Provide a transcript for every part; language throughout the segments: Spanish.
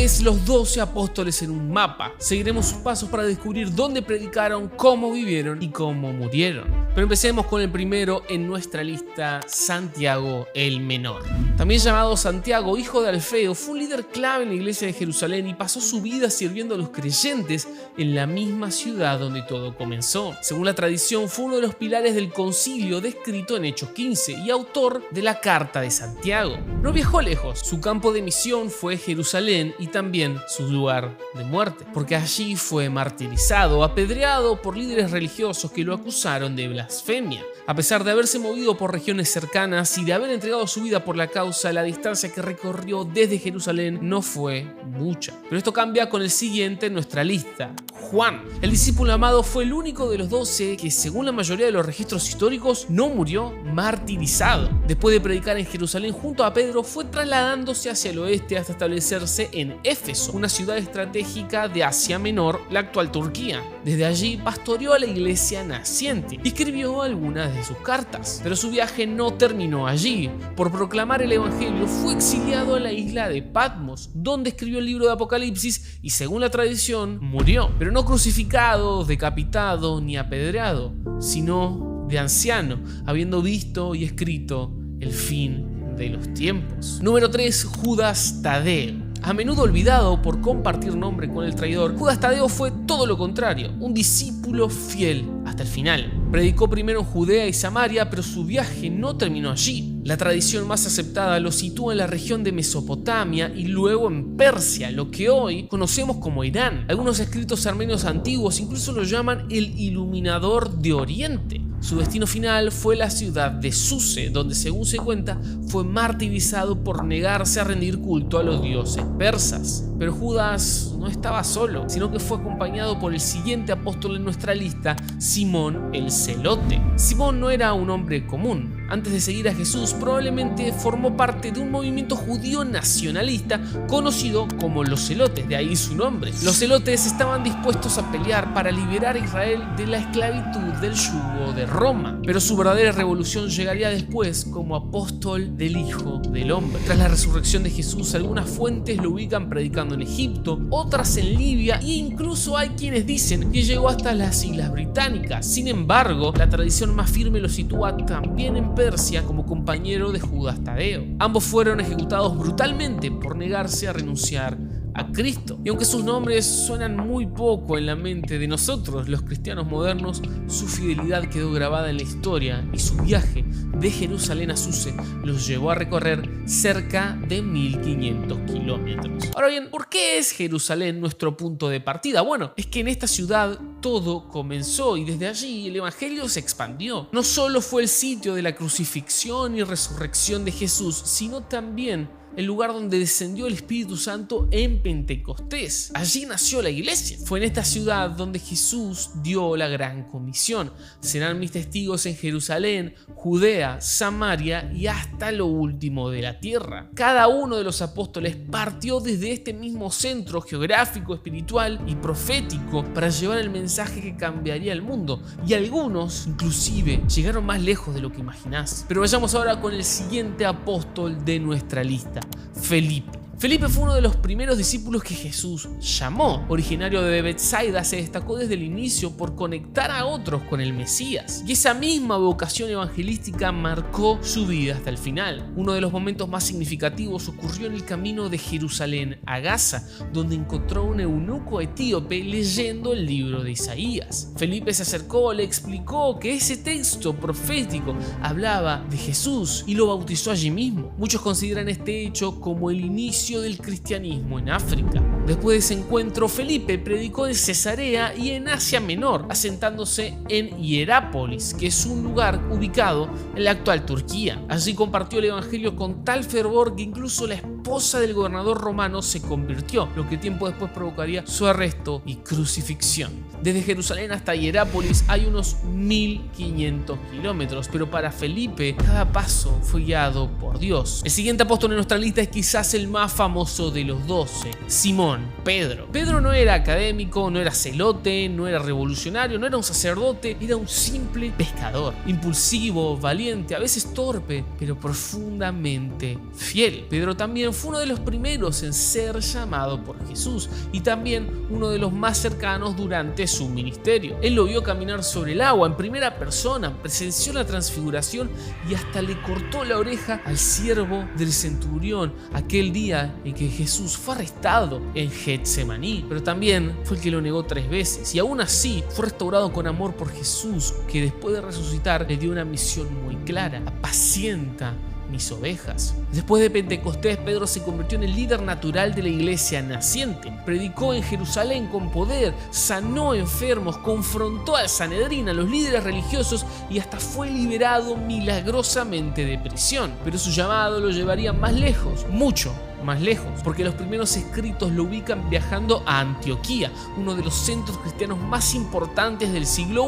es los 12 apóstoles en un mapa. Seguiremos sus pasos para descubrir dónde predicaron, cómo vivieron y cómo murieron. Pero empecemos con el primero en nuestra lista, Santiago el Menor. También llamado Santiago, hijo de Alfeo, fue un líder clave en la iglesia de Jerusalén y pasó su vida sirviendo a los creyentes en la misma ciudad donde todo comenzó. Según la tradición, fue uno de los pilares del concilio descrito en Hechos 15 y autor de la Carta de Santiago. No viajó lejos, su campo de misión fue Jerusalén y también su lugar de muerte, porque allí fue martirizado, apedreado por líderes religiosos que lo acusaron de blasfemia. A pesar de haberse movido por regiones cercanas y de haber entregado su vida por la causa, la distancia que recorrió desde Jerusalén no fue mucha. Pero esto cambia con el siguiente en nuestra lista, Juan. El discípulo amado fue el único de los 12 que, según la mayoría de los registros históricos, no murió martirizado. Después de predicar en Jerusalén junto a Pedro, fue trasladándose hacia el oeste hasta establecerse en Éfeso, una ciudad estratégica de Asia Menor, la actual Turquía. Desde allí pastoreó a la iglesia naciente y escribió algunas de sus cartas. Pero su viaje no terminó allí. Por proclamar el evangelio fue exiliado a la isla de Patmos, donde escribió el libro de Apocalipsis y, según la tradición, murió. Pero no crucificado, decapitado ni apedreado, sino de anciano, habiendo visto y escrito el fin de los tiempos. Número 3. Judas Tadeo. A menudo olvidado por compartir nombre con el traidor, Judas Tadeo fue todo lo contrario, un discípulo fiel hasta el final. Predicó primero en Judea y Samaria, pero su viaje no terminó allí. La tradición más aceptada lo sitúa en la región de Mesopotamia y luego en Persia, lo que hoy conocemos como Irán. Algunos escritos armenios antiguos incluso lo llaman el Iluminador de Oriente. Su destino final fue la ciudad de Suse, donde, según se cuenta, fue martirizado por negarse a rendir culto a los dioses persas. Pero Judas no estaba solo, sino que fue acompañado por el siguiente apóstol en nuestra lista, Simón el Celote. Simón no era un hombre común. Antes de seguir a Jesús, probablemente formó parte de un movimiento judío nacionalista conocido como los Celotes, de ahí su nombre. Los Celotes estaban dispuestos a pelear para liberar a Israel de la esclavitud del yugo de Roma, pero su verdadera revolución llegaría después como apóstol del Hijo del Hombre. Tras la resurrección de Jesús, algunas fuentes lo ubican predicando en Egipto, otras en Libia e incluso hay quienes dicen que llegó hasta las Islas Británicas. Sin embargo, la tradición más firme lo sitúa también en Persia como compañero de Judas Tadeo. Ambos fueron ejecutados brutalmente por negarse a renunciar a Cristo. Y aunque sus nombres suenan muy poco en la mente de nosotros, los cristianos modernos, su fidelidad quedó grabada en la historia y su viaje de Jerusalén a Suse los llevó a recorrer cerca de 1500 kilómetros. Ahora bien, ¿por qué es Jerusalén nuestro punto de partida? Bueno, es que en esta ciudad todo comenzó y desde allí el evangelio se expandió. No solo fue el sitio de la crucifixión y resurrección de Jesús, sino también el lugar donde descendió el Espíritu Santo en Pentecostés. Allí nació la iglesia. Fue en esta ciudad donde Jesús dio la gran comisión. Serán mis testigos en Jerusalén, Judea, Samaria y hasta lo último de la tierra. Cada uno de los apóstoles partió desde este mismo centro geográfico, espiritual y profético para llevar el mensaje que cambiaría el mundo. Y algunos, inclusive, llegaron más lejos de lo que imaginás. Pero vayamos ahora con el siguiente apóstol de nuestra lista, Felipe. Felipe fue uno de los primeros discípulos que Jesús llamó. Originario de Betsaida, se destacó desde el inicio por conectar a otros con el Mesías. Y esa misma vocación evangelística marcó su vida hasta el final. Uno de los momentos más significativos ocurrió en el camino de Jerusalén a Gaza, donde encontró a un eunuco etíope leyendo el libro de Isaías. Felipe se acercó, le explicó que ese texto profético hablaba de Jesús y lo bautizó allí mismo. Muchos consideran este hecho como el inicio del cristianismo en África. Después de ese encuentro, Felipe predicó en Cesarea y en Asia Menor, asentándose en Hierápolis, que es un lugar ubicado en la actual Turquía. Allí compartió el evangelio con tal fervor que incluso la esposa del gobernador romano se convirtió, lo que tiempo después provocaría su arresto y crucifixión. Desde Jerusalén hasta Hierápolis hay unos 1500 kilómetros, pero para Felipe cada paso fue guiado por Dios. El siguiente apóstol en nuestra lista es quizás el más famoso de los 12, Simón Pedro. Pedro no era académico, no era celote, no era revolucionario, no era un sacerdote, era un simple pescador, impulsivo, valiente, a veces torpe, pero profundamente fiel. Pedro también fue uno de los primeros en ser llamado por Jesús y también uno de los más cercanos durante su ministerio. Él lo vio caminar sobre el agua en primera persona, presenció la transfiguración y hasta le cortó la oreja al siervo del centurión aquel día en que Jesús fue arrestado en Getsemaní. Pero también fue el que lo negó 3 veces y aún así fue restaurado con amor por Jesús, que después de resucitar le dio una misión muy clara: apacienta mis ovejas. Después de Pentecostés, Pedro se convirtió en el líder natural de la iglesia naciente. Predicó en Jerusalén con poder, sanó enfermos, confrontó al Sanedrín, a los líderes religiosos y hasta fue liberado milagrosamente de prisión. Pero su llamado lo llevaría más lejos, mucho más lejos, porque los primeros escritos lo ubican viajando a Antioquía, uno de los centros cristianos más importantes del siglo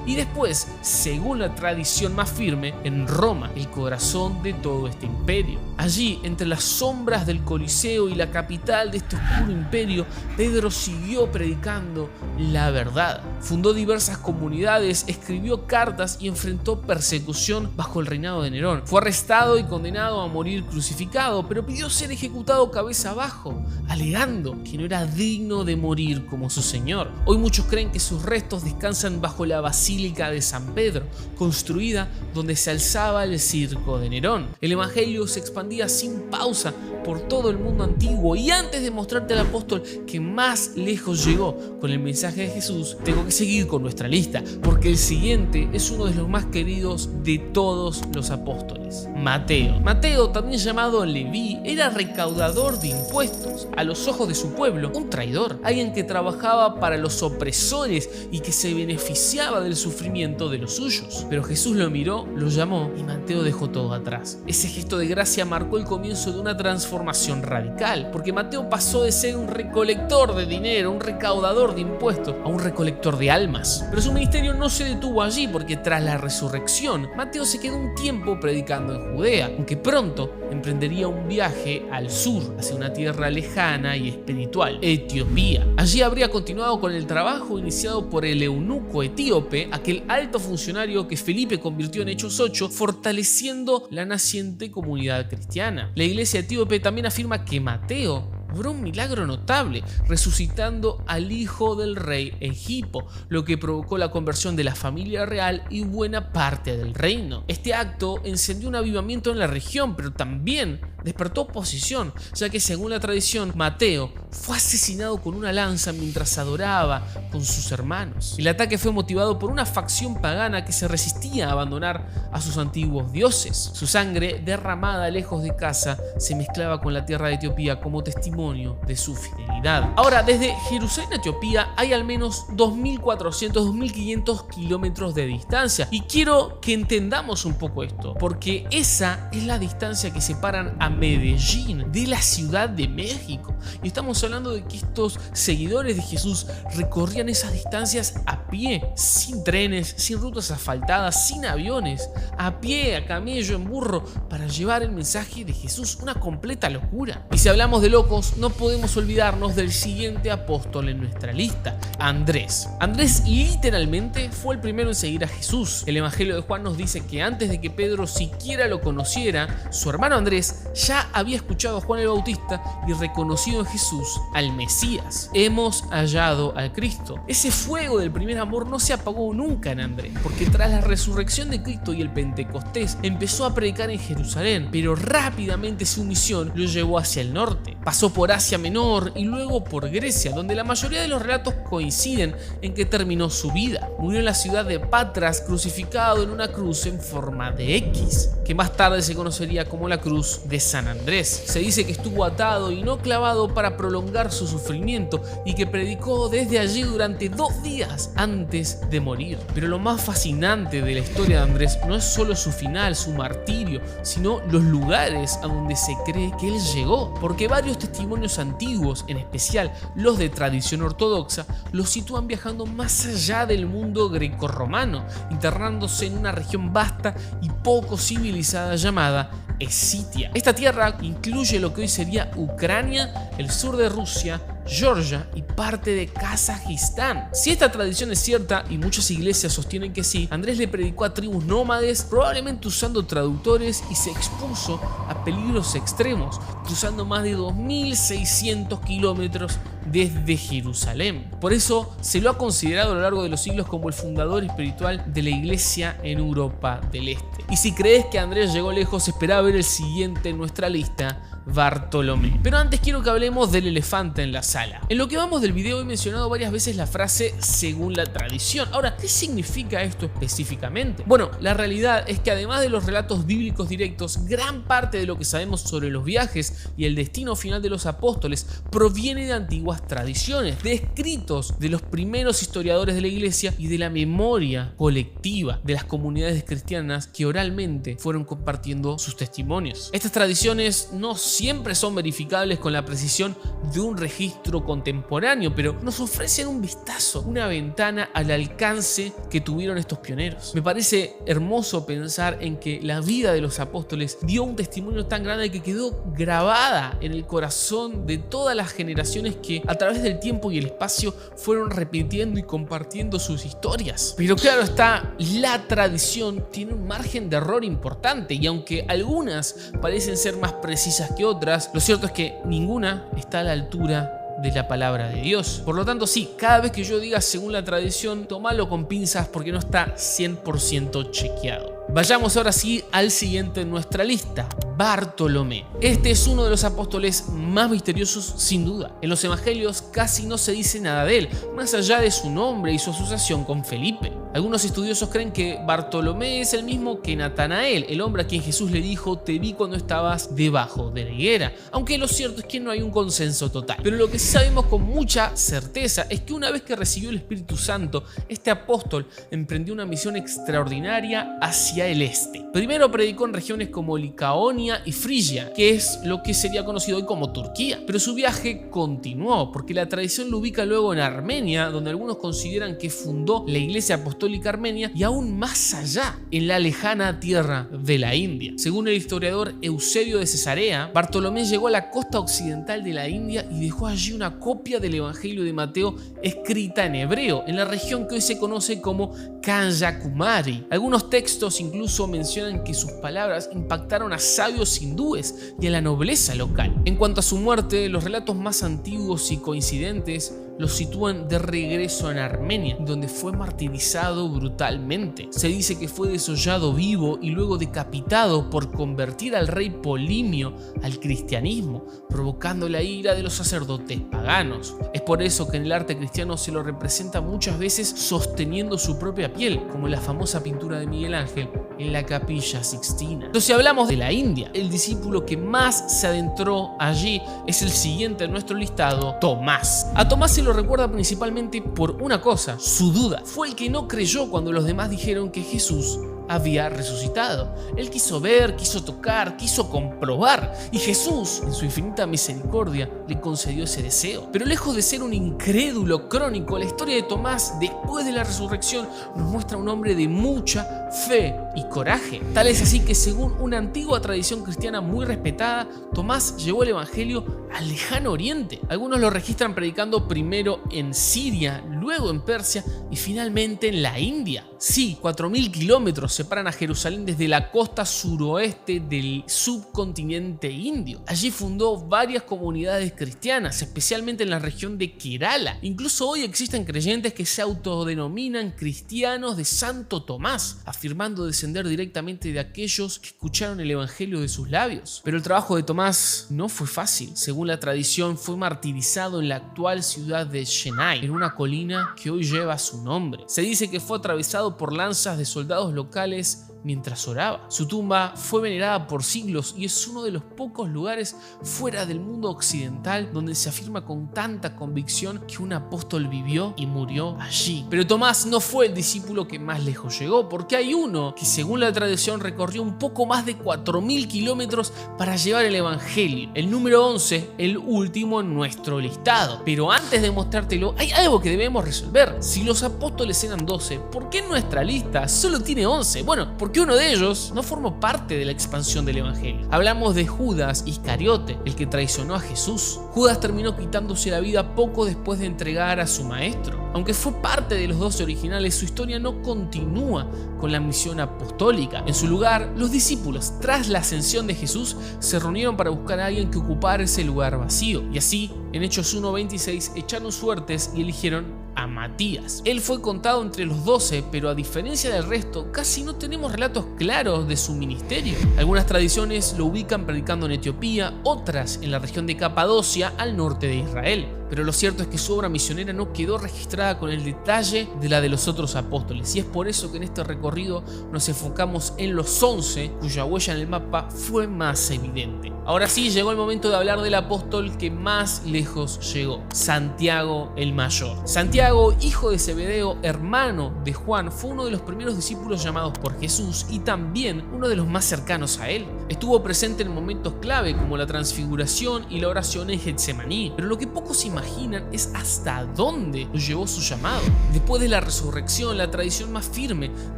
I, y después, según la tradición más firme, en Roma, el corazón de todo este imperio. Allí, entre las sombras del Coliseo y la capital de este oscuro imperio, Pedro siguió predicando la verdad. Fundó diversas comunidades, escribió cartas y enfrentó persecución bajo el reinado de Nerón. Fue arrestado y condenado a morir crucificado, pero pidió ser ejecutado cabeza abajo, alegando que no era digno de morir como su Señor. Hoy muchos creen que sus restos descansan bajo la Basílica de San Pedro, construida donde se alzaba el circo de Nerón. El evangelio se expandía sin pausa por todo el mundo antiguo, y antes de mostrarte al apóstol que más lejos llegó con el mensaje de Jesús, tengo que seguir con nuestra lista, porque el siguiente es uno de los más queridos de todos los apóstoles: Mateo. Mateo, también llamado Leví, era recaudador de impuestos. A los ojos de su pueblo, un traidor, alguien que trabajaba para los opresores y que se beneficiaba del sufrimiento de los suyos. Pero Jesús lo miró, lo llamó y Mateo dejó todo atrás. Ese gesto de gracia marcó el comienzo de una transformación radical, porque Mateo pasó de ser un recolector de dinero, un recaudador de impuestos, a un recolector de almas. Pero su ministerio no se detuvo allí, porque tras la resurrección, Mateo se quedó un tiempo predicando en Judea, aunque pronto emprendería un viaje al sur, hacia una tierra lejana y espiritual, Etiopía. Allí habría continuado con el trabajo iniciado por el eunuco etíope, aquel alto funcionario que Felipe convirtió en Hechos 8, fortaleciendo la naciente comunidad cristiana. La iglesia etíope también afirma que Mateo obró un milagro notable, resucitando al hijo del rey Egipo, lo que provocó la conversión de la familia real y buena parte del reino. Este acto encendió un avivamiento en la región, pero también despertó oposición, ya que según la tradición, Mateo fue asesinado con una lanza mientras adoraba con sus hermanos. El ataque fue motivado por una facción pagana que se resistía a abandonar a sus antiguos dioses. Su sangre, derramada lejos de casa, se mezclaba con la tierra de Etiopía como testimonio de su fidelidad. Ahora, desde Jerusalén a Etiopía hay al menos 2.400, 2.500 kilómetros de distancia, y quiero que entendamos un poco esto, porque esa es la distancia que separan a Medellín de la Ciudad de México, y estamos hablando de que estos seguidores de Jesús recorrían esas distancias a pie, sin trenes, sin rutas asfaltadas, sin aviones, a pie, a camello, en burro, para llevar el mensaje de Jesús. Una completa locura. Y si hablamos de locos, no podemos olvidarnos del siguiente apóstol en nuestra lista: Andrés. Andrés literalmente fue el primero en seguir a Jesús. El Evangelio de Juan nos dice que antes de que Pedro siquiera lo conociera, su hermano Andrés ya había escuchado a Juan el Bautista y reconocido en Jesús al Mesías. Hemos hallado al Cristo. Ese fuego del primer amor no se apagó nunca en Andrés, porque tras la resurrección de Cristo y el Pentecostés empezó a predicar en Jerusalén, pero rápidamente su misión lo llevó hacia el norte. Pasó por Asia Menor y luego por Grecia, donde la mayoría de los relatos coinciden en que terminó su vida. Murió en la ciudad de Patras, crucificado en una cruz en forma de X, que más tarde se conocería como la cruz de San Andrés. Se dice que estuvo atado y no clavado para prolongar su sufrimiento, y que predicó desde allí durante 2 días antes de morir. Pero lo más fascinante de la historia de Andrés no es solo su final, su martirio, sino los lugares a donde se cree que él llegó, porque varios testimonios antiguos, en especial los de tradición ortodoxa, lo sitúan viajando más allá del mundo grecorromano, internándose en una región vasta y poco civilizada llamada Escitia. Esta tierra incluye lo que hoy sería Ucrania, el sur de Rusia, Georgia y parte de Kazajistán. Si esta tradición es cierta, y muchas iglesias sostienen que sí, Andrés le predicó a tribus nómades, probablemente usando traductores, y se expuso a peligros extremos, cruzando más de 2.600 kilómetros desde Jerusalén. Por eso se lo ha considerado a lo largo de los siglos como el fundador espiritual de la iglesia en Europa del Este. Y si crees que Andrés llegó lejos, espera ver el siguiente en nuestra lista, Bartolomé. Pero antes quiero que hablemos del elefante en la sala. En lo que vamos del video he mencionado varias veces la frase según la tradición. Ahora, ¿qué significa esto específicamente? Bueno, la realidad es que además de los relatos bíblicos directos, gran parte de lo que sabemos sobre los viajes y el destino final de los apóstoles proviene de antiguas tradiciones, de escritos de los primeros historiadores de la iglesia y de la memoria colectiva de las comunidades cristianas que oralmente fueron compartiendo sus testimonios. Estas tradiciones no siempre son verificables con la precisión de un registro contemporáneo, pero nos ofrecen un vistazo, una ventana al alcance que tuvieron estos pioneros. Me parece hermoso pensar en que la vida de los apóstoles dio un testimonio tan grande que quedó grabada en el corazón de todas las generaciones que a través del tiempo y el espacio fueron repitiendo y compartiendo sus historias. Pero claro está, la tradición tiene un margen de error importante y aunque algunas parecen ser más precisas que otras, lo cierto es que ninguna está a la altura de la palabra de Dios. Por lo tanto, sí, cada vez que yo diga según la tradición, tomalo con pinzas porque no está 100% chequeado. Vayamos ahora sí al siguiente en nuestra lista, Bartolomé. Este es uno de los apóstoles más misteriosos sin duda. En los evangelios casi no se dice nada de él, más allá de su nombre y su asociación con Felipe. Algunos estudiosos creen que Bartolomé es el mismo que Natanael, el hombre a quien Jesús le dijo: te vi cuando estabas debajo de la higuera. Aunque lo cierto es que no hay un consenso total. Pero lo que sí sabemos con mucha certeza es que una vez que recibió el Espíritu Santo, este apóstol emprendió una misión extraordinaria hacia el este. Primero predicó en regiones como Licaonia y Frigia, que es lo que sería conocido hoy como Turquía. Pero su viaje continuó, porque la tradición lo ubica luego en Armenia, donde algunos consideran que fundó la iglesia apostólica armenia, y aún más allá, en la lejana tierra de la India. Según el historiador Eusebio de Cesarea, Bartolomé llegó a la costa occidental de la India y dejó allí una copia del Evangelio de Mateo escrita en hebreo, en la región que hoy se conoce como Kanyakumari. Algunos textos incluso mencionan que sus palabras impactaron a sabios hindúes y a la nobleza local. En cuanto a su muerte, los relatos más antiguos y coincidentes lo sitúan de regreso en Armenia, donde fue martirizado brutalmente. Se dice que fue desollado vivo y luego decapitado por convertir al rey Polimio al cristianismo, provocando la ira de los sacerdotes paganos. Es por eso que en el arte cristiano se lo representa muchas veces sosteniendo su propia piel, como en la famosa pintura de Miguel Ángel en la Capilla Sixtina. Entonces, si hablamos de la India, el discípulo que más se adentró allí es el siguiente en nuestro listado, Tomás. A Tomás se lo recuerda principalmente por una cosa: su duda. Fue el que no creyó cuando los demás dijeron que Jesús había resucitado. Él quiso ver, quiso tocar, quiso comprobar, y Jesús, en su infinita misericordia, le concedió ese deseo. Pero lejos de ser un incrédulo crónico, la historia de Tomás después de la resurrección nos muestra un hombre de mucha fe y coraje. Tal es así que, según una antigua tradición cristiana muy respetada, Tomás llevó el evangelio al lejano oriente. Algunos lo registran predicando primero en Siria, luego en Persia y finalmente en la India. Sí, 4.000 kilómetros separan a Jerusalén desde la costa suroeste del subcontinente indio. Allí fundó varias comunidades cristianas, especialmente en la región de Kerala. Incluso hoy existen creyentes que se autodenominan cristianos de Santo Tomás, afirmando descender directamente de aquellos que escucharon el evangelio de sus labios. Pero el trabajo de Tomás no fue fácil. Según la tradición, fue martirizado en la actual ciudad de Chennai, en una colina que hoy lleva su nombre. Se dice que fue atravesado por lanzas de soldados locales mientras oraba. Su tumba fue venerada por siglos y es uno de los pocos lugares fuera del mundo occidental donde se afirma con tanta convicción que un apóstol vivió y murió allí. Pero Tomás no fue el discípulo que más lejos llegó, porque hay uno que, según la tradición, recorrió un poco más de 4.000 kilómetros para llevar el evangelio. El número 11, el último en nuestro listado. Pero antes de mostrártelo, hay algo que debemos resolver. Si los apóstoles eran 12, ¿por qué nuestra lista solo tiene 11? Bueno, porque porque uno de ellos no formó parte de la expansión del evangelio. Hablamos de Judas Iscariote, el que traicionó a Jesús. Judas terminó quitándose la vida poco después de entregar a su maestro. Aunque fue parte de los 12 originales, su historia no continúa con la misión apostólica. En su lugar, los discípulos, tras la ascensión de Jesús, se reunieron para buscar a alguien que ocupara ese lugar vacío. Y así, en Hechos 1:26, echaron suertes y eligieron a Matías. Él fue contado entre los 12, pero a diferencia del resto, casi no tenemos relatos claros de su ministerio. Algunas tradiciones lo ubican predicando en Etiopía, otras en la región de Capadocia, al norte de Israel. Pero lo cierto es que su obra misionera no quedó registrada con el detalle de la de los otros apóstoles, y es por eso que en este recorrido nos enfocamos en los 11, cuya huella en el mapa fue más evidente. Ahora sí, llegó el momento de hablar del apóstol que más lejos llegó, Santiago el Mayor. Santiago, hijo de Zebedeo, hermano de Juan, fue uno de los primeros discípulos llamados por Jesús y también uno de los más cercanos a él. Estuvo presente en momentos clave como la transfiguración y la oración en Getsemaní, pero lo que pocos imaginan es hasta dónde lo llevó su llamado. Después de la resurrección, la tradición más firme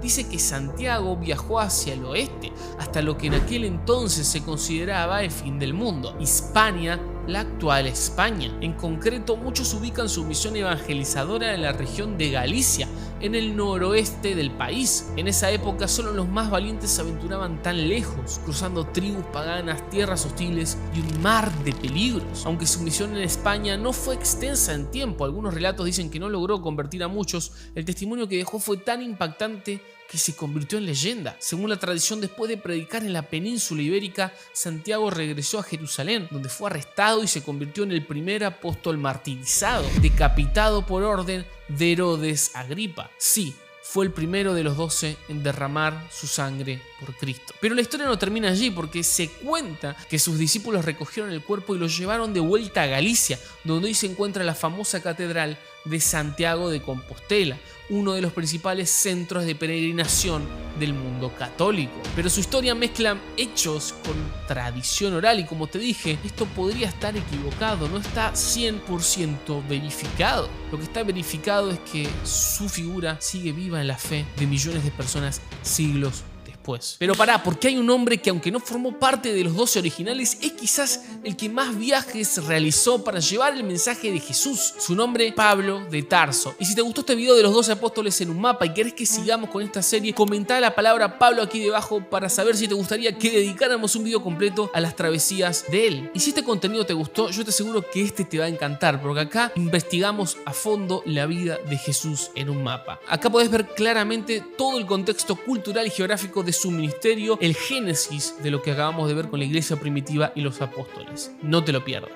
dice que Santiago viajó hacia el oeste, hasta lo que en aquel entonces se consideraba el fin del mundo, Hispania, la actual España. En concreto, muchos ubican su misión evangelizadora en la región de Galicia, en el noroeste del país. En esa época solo los más valientes se aventuraban tan lejos, cruzando tribus paganas, tierras hostiles y un mar de peligros. Aunque su misión en España no fue extensa en tiempo, algunos relatos dicen que no logró convertir a muchos, el testimonio que dejó fue tan impactante que se convirtió en leyenda. Según la tradición, después de predicar en la península ibérica, Santiago regresó a Jerusalén, donde fue arrestado y se convirtió en el primer apóstol martirizado, decapitado por orden de Herodes Agripa. Sí, fue el primero de los 12 en derramar su sangre por Cristo. Pero la historia no termina allí, porque se cuenta que sus discípulos recogieron el cuerpo y lo llevaron de vuelta a Galicia, donde hoy se encuentra la famosa catedral de Santiago de Compostela, uno de los principales centros de peregrinación del mundo católico. Pero su historia mezcla hechos con tradición oral y, como te dije, esto podría estar equivocado, no está 100% verificado. Lo que está verificado es que su figura sigue viva en la fe de millones de personas siglos después. Pero pará, porque hay un hombre que, aunque no formó parte de los 12 originales, es quizás el que más viajes realizó para llevar el mensaje de Jesús. Su nombre, Pablo de Tarso. Y si te gustó este video de los 12 apóstoles en un mapa y querés que sigamos con esta serie, comentá la palabra Pablo aquí debajo para saber si te gustaría que dedicáramos un video completo a las travesías de él. Y si este contenido te gustó, yo te aseguro que este te va a encantar, porque acá investigamos a fondo la vida de Jesús en un mapa. Acá podés ver claramente todo el contexto cultural y geográfico de su ministerio, el génesis de lo que acabamos de ver con la iglesia primitiva y los apóstoles. No te lo pierdas.